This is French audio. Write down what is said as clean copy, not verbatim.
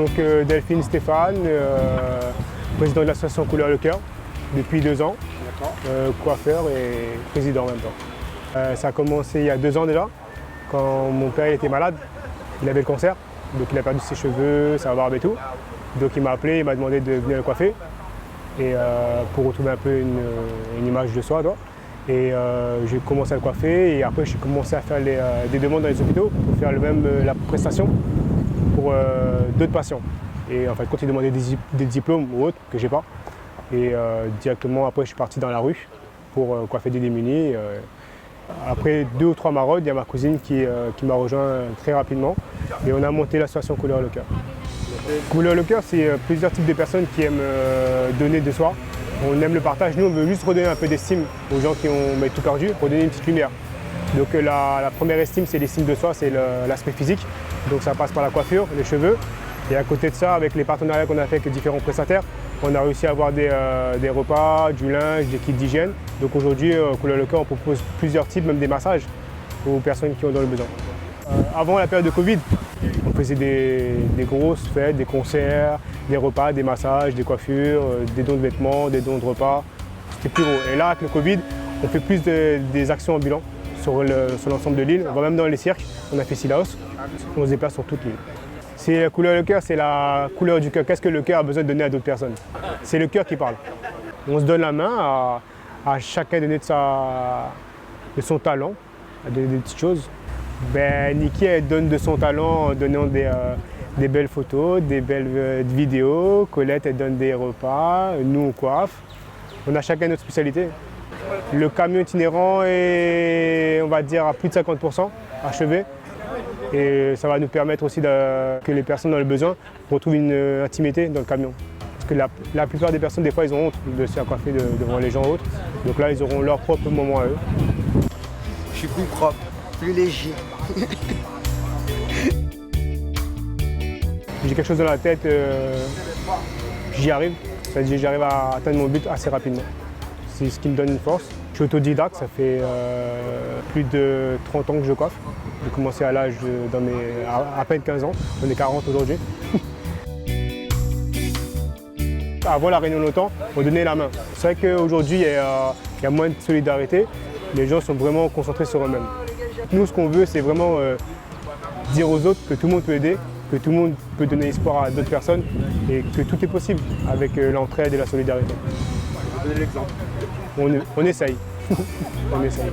Donc Delphine Stéphane, président de l'association Couleur le Cœur depuis 2 ans, coiffeur et président en même temps. Ça a commencé il y a 2 ans déjà, quand mon père était malade, il avait le cancer, donc il a perdu ses cheveux, sa barbe et tout. Donc il m'a appelé, il m'a demandé de venir le coiffer et, pour retrouver un peu une image de soi. Et j'ai commencé à le coiffer et après j'ai commencé à faire des demandes dans les hôpitaux pour faire la prestation pour d'autres patients. Et en fait, quand ils demandaient des diplômes ou autres que j'ai pas, et directement après je suis parti dans la rue pour coiffer des démunis. Après 2 ou 3 maraudes, il y a ma cousine qui m'a rejoint très rapidement et on a monté l'association Couleur le Cœur. Couleur le Cœur, c'est plusieurs types de personnes qui aiment donner de soi. On aime le partage. Nous, on veut juste redonner un peu d'estime aux gens qui ont tout perdu, redonner une petite lumière. Donc la première estime, c'est l'estime de soi, c'est l'aspect physique. Donc ça passe par la coiffure, les cheveux. Et à côté de ça, avec les partenariats qu'on a fait avec différents prestataires, on a réussi à avoir des repas, du linge, des kits d'hygiène. Donc aujourd'hui, Couleur le Cœur, on propose plusieurs types, même des massages aux personnes qui ont dans le besoin. Avant la période de Covid, on faisait des grosses fêtes, des concerts, des repas, des massages, des coiffures, des dons de vêtements, des dons de repas. C'était plus gros. Et là, avec le Covid, on fait plus des actions ambulantes sur l'ensemble de l'île. On va même dans les cirques, on a fait Sillaos, on se déplace sur toute l'île. C'est Couleur le Cœur, c'est la couleur du cœur. Qu'est-ce que le cœur a besoin de donner à d'autres personnes? C'est le cœur qui parle. On se donne la main à chacun donner de son talent, à donner des petites choses. Niki, elle donne de son talent en donnant des belles photos, des belles vidéos. Colette, elle donne des repas. Nous, on coiffe. On a chacun notre spécialité. Le camion itinérant est, on va dire, à plus de 50% achevé. Et ça va nous permettre aussi que les personnes dans le besoin retrouvent une intimité dans le camion. Parce que la plupart des personnes, des fois, ils ont honte de se faire coiffer devant les gens autres. Donc là, ils auront leur propre moment à eux. Je suis plus propre, plus léger. J'ai quelque chose dans la tête, j'y arrive. C'est-à-dire j'arrive à atteindre mon but assez rapidement. C'est ce qui me donne une force. Je suis autodidacte, ça fait plus de 30 ans que je coiffe. J'ai commencé à l'âge à peine 15 ans, on est 40 aujourd'hui. Avant la réunion d'OTAN, on donnait la main. C'est vrai qu'aujourd'hui, il y a moins de solidarité. Les gens sont vraiment concentrés sur eux-mêmes. Nous, ce qu'on veut, c'est vraiment dire aux autres que tout le monde peut aider, que tout le monde peut donner espoir à d'autres personnes et que tout est possible avec l'entraide et la solidarité. Donnez l'exemple. On essaye. On essaye.